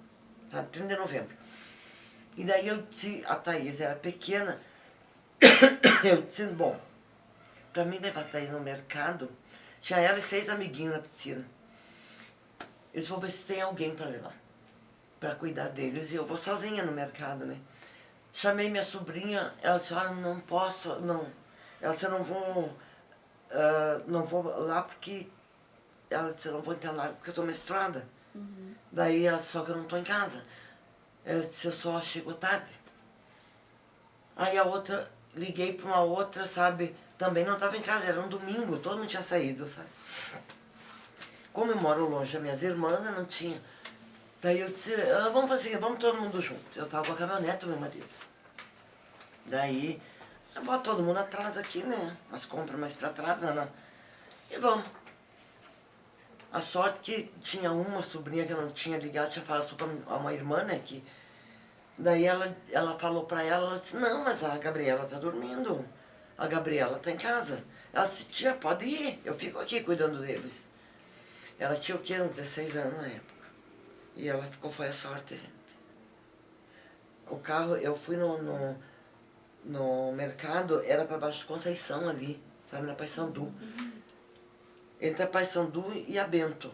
sabe? 30 de novembro. E daí eu disse, a Thaís era pequena, eu disse, bom, para mim levar a Thaís no mercado, tinha ela e 6 amiguinhos na piscina. Eu disse, vou ver se tem alguém para levar, para cuidar deles, e eu vou sozinha no mercado, né? Chamei minha sobrinha, ela disse, olha, não posso, não. Ela disse, eu não vou lá porque, ela disse, eu não vou entrar lá porque eu estou menstruada. Daí ela disse, só que eu não estou em casa. Ela disse, eu só chego tarde. Aí a outra, liguei para uma outra, sabe, também não estava em casa, era um domingo, todo mundo tinha saído, sabe. Como eu moro longe das minhas irmãs, eu não tinha. Daí eu disse, vamos fazer, vamos todo mundo junto. Eu estava com a caminhonete do meu marido. Daí, eu boto todo mundo atrás aqui, né, as compras mais para trás, e vamos. A sorte que tinha uma sobrinha que eu não tinha ligado, tinha falado para uma irmã, né, que... Daí ela falou para ela disse, não, mas a Gabriela tá dormindo. A Gabriela tá em casa. Ela disse, tia, pode ir, eu fico aqui cuidando deles. Ela tinha o quê? Uns 16 anos na época. E ela ficou, foi a sorte, gente. O carro, eu fui no mercado, era para baixo de Conceição ali, sabe, na Paissandu. Entre a Paissandu e a Bento,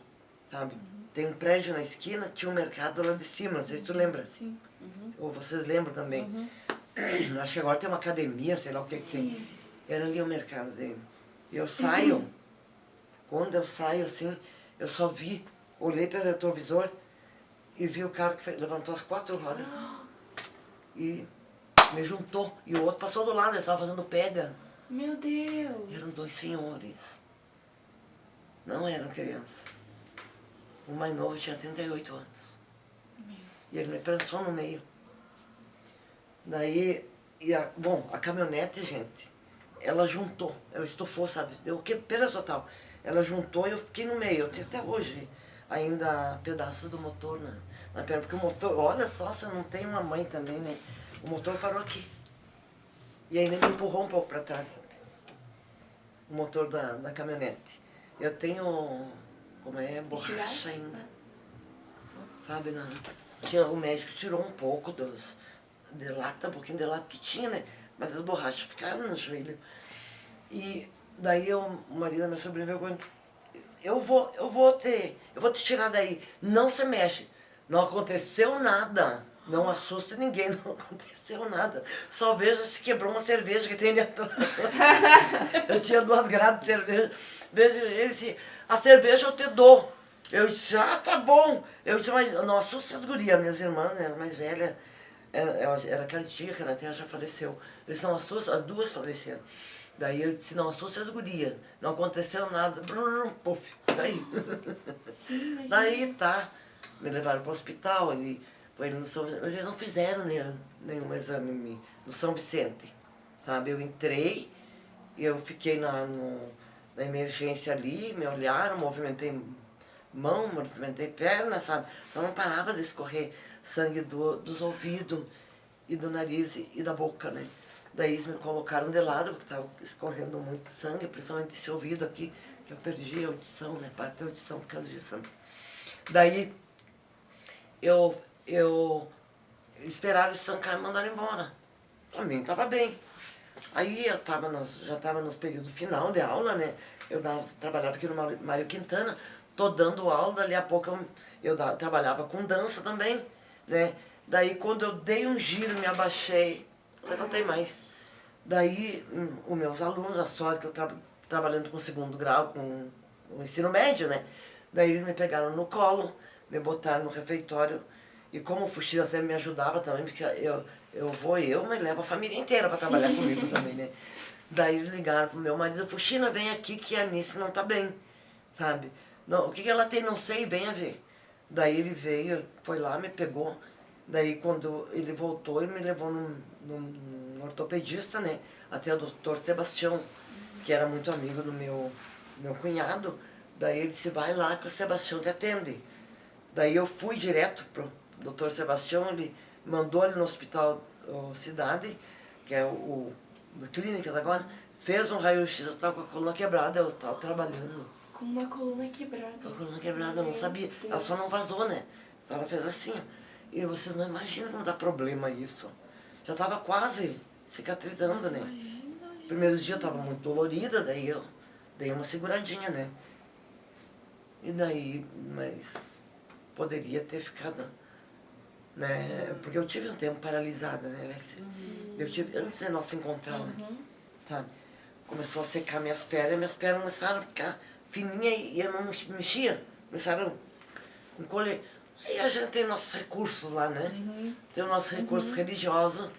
sabe. Tem um prédio na esquina, tinha um mercado lá de cima, não sei se tu lembra. Sim. Ou vocês lembram também. Acho que agora tem uma academia, sei lá o que que tem. Era ali o mercado dele. E eu saio, quando eu saio assim, eu só vi, olhei pelo retrovisor e vi o cara que levantou as 4 rodas. E me juntou. E o outro passou do lado, ele estava fazendo pega. Meu Deus. Eram 2 senhores. Não eram crianças. O mais novo tinha 38 anos. E ele me prensou no meio. Daí, bom, a caminhonete, gente, ela juntou, ela estufou, sabe? Deu que perda total. Ela juntou e eu fiquei no meio. Eu tenho até hoje ainda pedaço do motor na perna. Porque o motor, olha só, se eu não tenho uma mãe também, né? O motor parou aqui. E ainda me empurrou um pouco para trás, sabe? O motor da caminhonete. Eu tenho, como é, borracha ainda. Sabe, o médico tirou um pouco de lata, um pouquinho de lata que tinha, né? Mas as borrachas ficaram no joelho. E daí o marido da minha sobrinha veio comigo, eu vou te tirar daí, não se mexe. Não aconteceu nada. Não assusta ninguém, não aconteceu nada. Só vejo se quebrou uma cerveja que tem ali atrás. Eu tinha 2 grades de cerveja. Vejo ele disse, a cerveja eu te dou. Eu disse, ah, tá bom. Eu disse, mas não assusta as gurias, minhas irmãs, né, as mais velhas. Ela era cardíaca, né, até ela já faleceu. Eles não assustam, as 2 faleceram. Daí eu disse, não assusta as gurias. Não aconteceu nada. Brum, puf, daí. Sim, Daí tá. Me levaram para o hospital, foi no São Vicente, mas eles não fizeram nenhum exame no São Vicente, sabe? Eu entrei e eu fiquei na emergência ali, me olharam, movimentei mão, movimentei perna, sabe? Só não parava de escorrer sangue dos ouvidos e do nariz e da boca, né? Daí eles me colocaram de lado, porque estava escorrendo muito sangue, principalmente esse ouvido aqui, que eu perdi a audição, né? Parte da audição por causa disso. Daí eu esperaram estancar e me mandaram embora. Pra mim tava bem. Aí eu já estava no período final de aula, né? Eu trabalhava aqui no Mário Quintana, tô dando aula, dali a pouco trabalhava com dança também, né? Daí quando eu dei um giro, me abaixei, levantei mais. Daí os meus alunos, a sorte que eu trabalhando com 2º grau, com o ensino médio, né? Daí eles me pegaram no colo, me botaram no refeitório. E como o Fuxina sempre me ajudava também, porque mas levo a família inteira para trabalhar comigo também, né? Daí eles ligaram pro meu marido, Fuxina, vem aqui que a Anice não tá bem, sabe? Não, o que ela tem, não sei, venha ver. Daí ele veio, foi lá, me pegou. Daí quando ele voltou, ele me levou num ortopedista, né? Até o doutor Sebastião, que era muito amigo do meu cunhado. Daí ele disse, vai lá que o Sebastião te atende. Daí eu fui direto pro doutor Sebastião, ele mandou ele no hospital Cidade, que é o do Clínicas agora, fez um raio-x, eu estava com a coluna quebrada, eu estava trabalhando. Com uma coluna quebrada. Com a coluna quebrada, eu não sabia. Ela só não vazou, né? Ela fez assim, ó. E vocês não imaginam como dá problema isso. Já estava quase cicatrizando, né? Primeiros dias eu estava muito dolorida, daí eu dei uma seguradinha, né? E daí, mas poderia ter ficado, né? Porque eu tive um tempo paralisada, né, Alexia? Eu tive, antes de nós se encontrar, né? Sabe? Começou a secar minhas pernas começaram a ficar fininhas e eu não mexia. Começaram a encolher. Aí a gente tem nossos recursos lá, né? Tem os nossos recursos religiosos.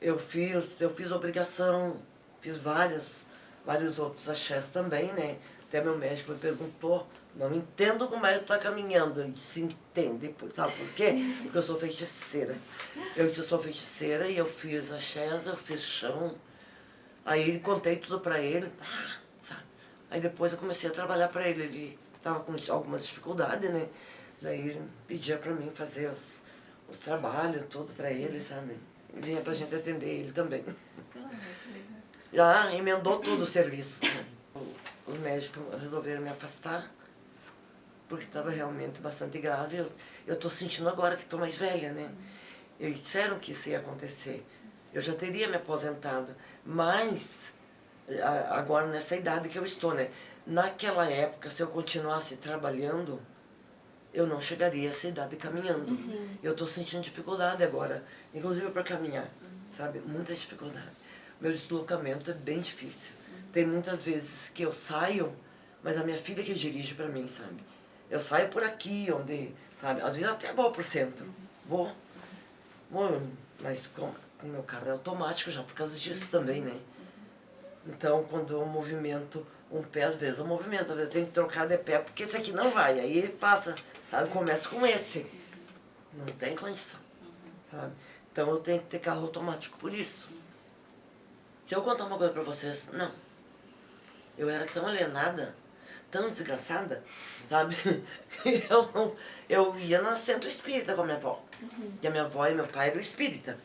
Eu fiz obrigação, fiz vários outros axés também, né? Até meu médico me perguntou, não entendo como é que tá caminhando. Eu disse, entende, sabe por quê? Porque eu sou feiticeira. Eu disse, eu sou feiticeira e eu fiz axés, eu fiz chão. Aí contei tudo pra ele, sabe? Aí depois eu comecei a trabalhar pra ele, ele tava com algumas dificuldades, né? Daí ele pedia pra mim fazer os trabalhos, tudo pra ele, sabe? E vinha pra gente atender ele também. Já emendou tudo o serviço, né? Os médicos resolveram me afastar, porque estava realmente bastante grave. Eu tô sentindo agora que estou mais velha, né? Eles disseram que isso ia acontecer. Eu já teria me aposentado, mas agora nessa idade que eu estou, né? Naquela época, se eu continuasse trabalhando, eu não chegaria a essa idade caminhando. Eu estou sentindo dificuldade agora, inclusive para caminhar, sabe? Muita dificuldade. Meu deslocamento é bem difícil. Tem muitas vezes que eu saio, mas a minha filha que dirige para mim, sabe? Eu saio por aqui, onde, sabe? Às vezes até vou pro centro. Vou, mas com o meu carro é automático já por causa disso também, né? Então, quando eu movimento um pé, às vezes eu movimento, às vezes eu tenho que trocar de pé, porque esse aqui não vai. Aí ele passa, sabe? Começa com esse. Não tem condição, sabe? Então eu tenho que ter carro automático por isso. Se eu contar uma coisa pra vocês, não. Eu era tão alienada, tão desgraçada, sabe? Eu ia no centro espírita com a minha avó. E a minha avó e meu pai eram espírita.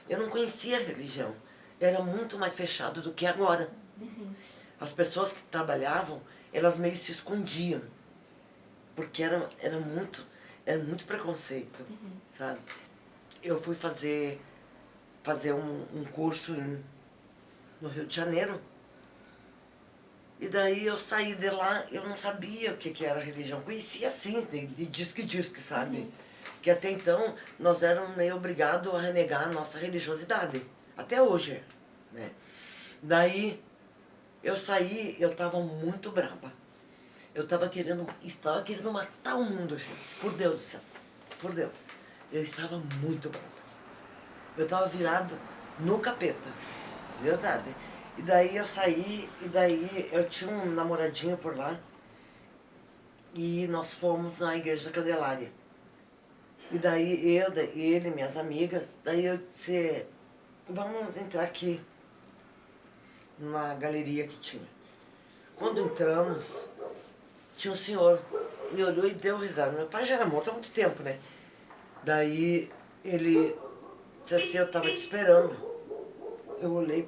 Eu não conhecia a religião. Era muito mais fechado do que agora. As pessoas que trabalhavam, elas meio se escondiam. Porque era muito preconceito, sabe? Eu fui fazer fazer um curso no Rio de Janeiro. E daí eu saí de lá, eu não sabia o que era religião. Conhecia assim, de disque, sabe? Que até então nós éramos meio obrigados a renegar a nossa religiosidade. Até hoje, né? Daí eu saí, eu estava muito brava. Eu estava querendo matar o mundo, gente. Por Deus do céu. Por Deus. Eu estava muito brava. Eu estava virado no capeta. Verdade. E daí eu saí, e daí eu tinha um namoradinho por lá. E nós fomos na Igreja da Candelária. E daí ele, minhas amigas, daí eu disse, vamos entrar aqui na galeria que tinha. Quando entramos, tinha um senhor, me olhou e deu risada. Meu pai já era morto há muito tempo, né? Daí ele disse assim, eu estava te esperando. Eu olhei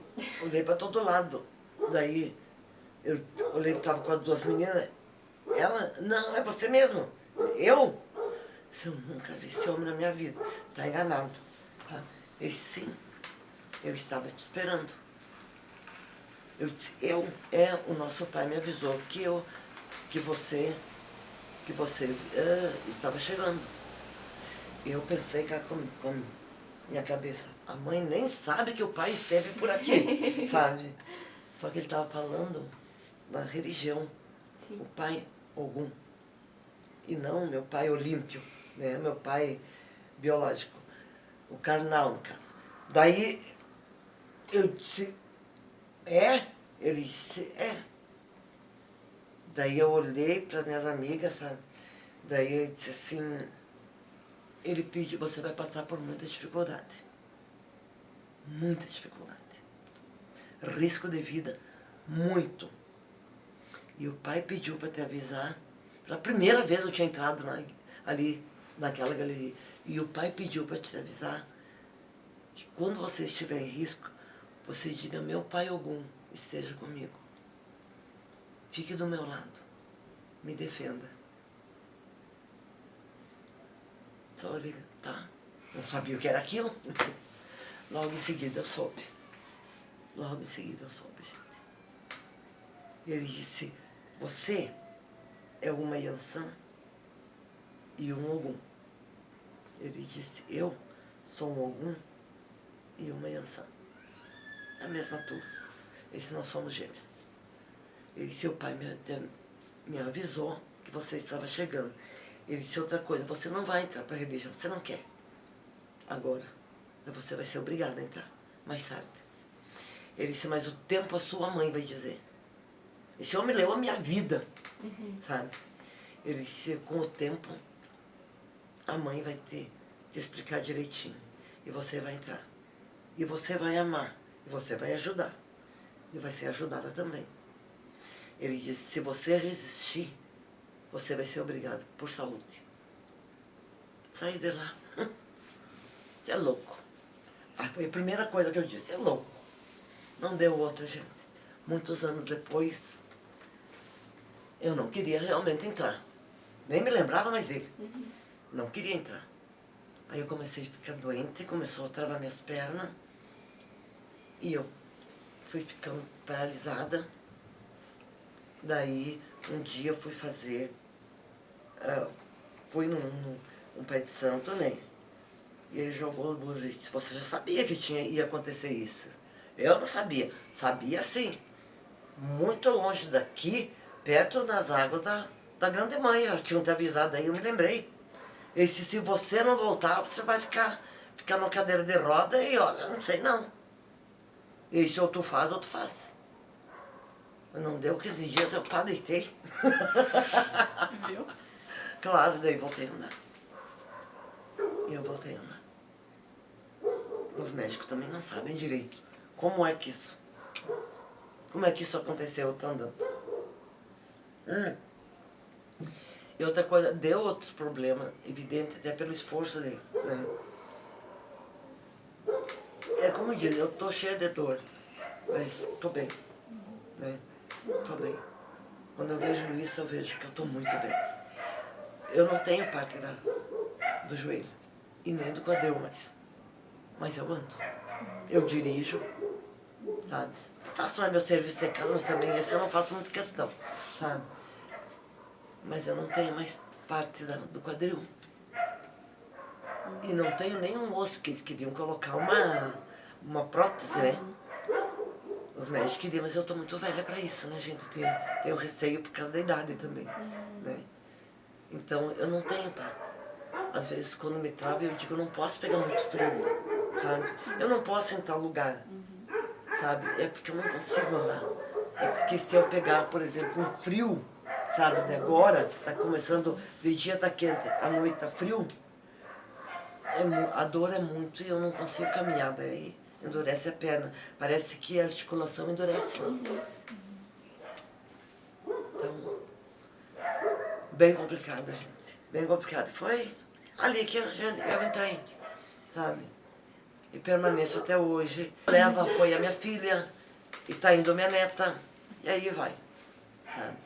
para todo lado. Daí eu olhei que estava com as duas meninas. Ela, não, é você mesmo. Eu nunca vi esse homem na minha vida. Tá enganado. Tá? Ele, sim, eu estava te esperando. Eu disse, o nosso pai me avisou que você estava chegando. Eu pensei que era com minha cabeça, a mãe nem sabe que o pai esteve por aqui, sabe? Só que ele estava falando da religião. Sim. O pai Ogum. E não meu pai Olímpio, né? Meu pai biológico. O carnal, no caso. Daí eu disse, Ele disse, Daí eu olhei para as minhas amigas, sabe? Daí ele disse assim, ele pediu, você vai passar por muita dificuldade. Muita dificuldade. Risco de vida, muito. E o pai pediu para te avisar. Pela primeira vez eu tinha entrado ali, naquela galeria. E o pai pediu para te avisar que quando você estiver em risco, você diga, meu pai Ogum, esteja comigo. Fique do meu lado. Me defenda. Só olhei, tá. Não sabia o que era aquilo. Logo em seguida eu soube. Gente. Ele disse, você é uma Yansan e um Ogum. Ele disse, eu sou um Ogum e uma Yansan. É a mesma turma. Esse nós somos gêmeos. Ele disse, seu pai me avisou que você estava chegando. Ele disse outra coisa, você não vai entrar para a religião, você não quer. Agora, mas você vai ser obrigado a entrar, mais tarde. Ele disse, mas o tempo a sua mãe vai dizer. Esse homem leu a minha vida, sabe? Ele disse, com o tempo, a mãe vai te explicar direitinho. E você vai entrar. E você vai amar. E você vai ajudar. E vai ser ajudada também. Ele disse, se você resistir, você vai ser obrigado por saúde. Saí de lá. Você é louco. Foi a primeira coisa que eu disse, é louco. Não deu outra, gente. Muitos anos depois, eu não queria realmente entrar. Nem me lembrava mais dele. Não queria entrar. Aí eu comecei a ficar doente, começou a travar minhas pernas. E eu fui ficando paralisada. Daí, um dia eu fui fazer... fui num pai de santo, né? E ele jogou luz e disse, você já sabia que ia acontecer isso? Eu não sabia. Sabia sim. Muito longe daqui, perto das águas da Grande Mãe. Já tinham te avisado aí, eu me lembrei. Ele disse, se você não voltar, você vai ficar numa cadeira de roda e olha, não sei não. Ele disse, ou tu faz, ou tu faz. Mas não deu 15 dias, eu pá, deitei. Viu? Claro, daí voltei a andar. E eu voltei a andar. Os médicos também não sabem direito. Como é que isso aconteceu, eu tô andando. E outra coisa, deu outros problemas, evidente, até pelo esforço dele, né? É como eu digo, eu tô cheia de dor, mas tô bem, né? Tô bem. Quando eu vejo isso, eu vejo que eu tô muito bem. Eu não tenho parte do joelho, e nem do quadril mais, mas eu ando. eu dirijo, sabe? Faço mais meu serviço de casa, mas também esse eu não faço muita questão, sabe? Mas eu não tenho mais parte do quadril. E não tenho nenhum osso, que eles queriam colocar uma prótese, né? Os médicos queriam, mas eu tô muito velha pra isso, né, gente? Tenho receio por causa da idade também, né? Então, eu não tenho parte. Às vezes, quando me trava, eu digo, eu não posso pegar muito frio, sabe? Eu não posso ir em tal lugar, sabe? É porque eu não consigo andar. É porque se eu pegar, por exemplo, um frio, sabe, de agora, tá começando, de dia tá quente, à noite tá frio, a dor é muito e eu não consigo caminhar, daí endurece a perna. Parece que a articulação endurece. Então, bem complicado, gente. Bem complicado. Foi ali que eu entrei, sabe? E permaneço até hoje. Leva, foi a minha filha, e tá indo minha neta, e aí vai, sabe?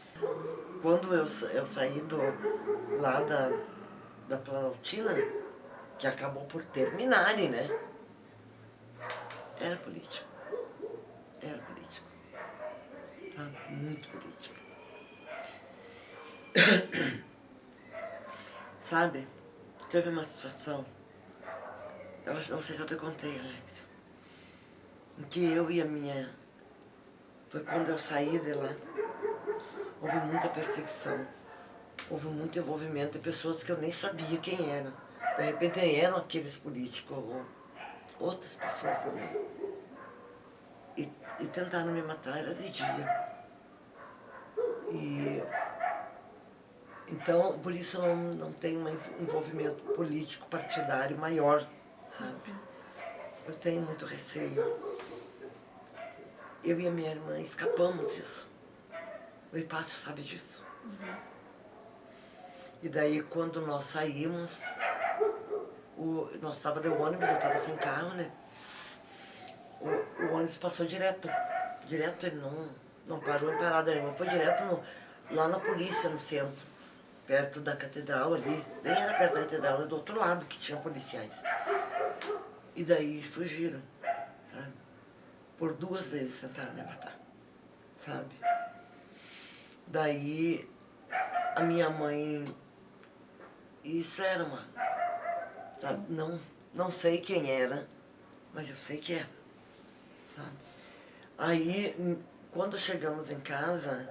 Quando eu saí lá da Planaltina, que acabou por terminar, né? Era político. Era político. Sabe? Muito político. Sabe? Teve uma situação, eu não sei se eu te contei, Alex, em que eu e a minha... Foi quando eu saí de lá. Houve muita perseguição. Houve muito envolvimento de pessoas que eu nem sabia quem eram. De repente eram aqueles políticos ou outras pessoas também. E tentaram me matar, era de dia. Então, por isso eu não tenho um envolvimento político partidário maior, sabe? Eu tenho muito receio. Eu e a minha irmã escapamos disso. O Hipácio sabe disso. E daí, quando nós saímos, nós estávamos de ônibus, eu estava sem carro, né? O ônibus passou direto, ele não parou em parada nenhuma, foi direto lá na polícia, no centro, perto da catedral ali, nem era perto da catedral, era do outro lado que tinha policiais. E daí fugiram, sabe? Por 2 vezes tentaram me matar, sabe? Daí a minha mãe, isso era sabe? Não sei quem era, mas eu sei que era, sabe? Aí, quando chegamos em casa,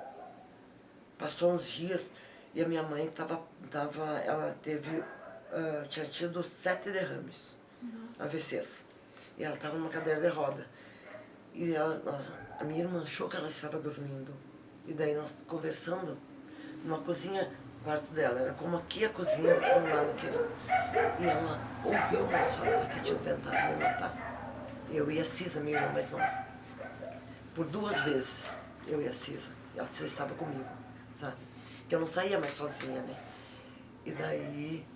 passou uns dias e a minha mãe ela tinha tido 7 derrames, AVCs, e ela estava numa cadeira de roda. E a minha irmã achou que ela estava dormindo, e daí nós conversando numa cozinha, quarto dela, era como aqui a cozinha, como lá naquele. E ela ouviu uma sopa que tinham tentado me matar. Eu e a Cisa, minha irmã mais nova. Por 2 vezes, eu e a Cisa. E a Cisa estava comigo, sabe? Que eu não saía mais sozinha, né? E daí,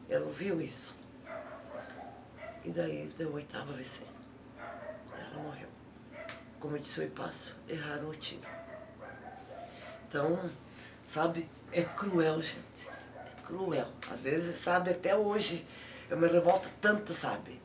ela ouviu isso. E daí, deu o 8º AVC. Ela morreu. Como eu disse o Hipácio, erraram o tiro. Então, sabe, é cruel, gente. É cruel. Às vezes, sabe, até hoje, eu me revolto tanto, sabe?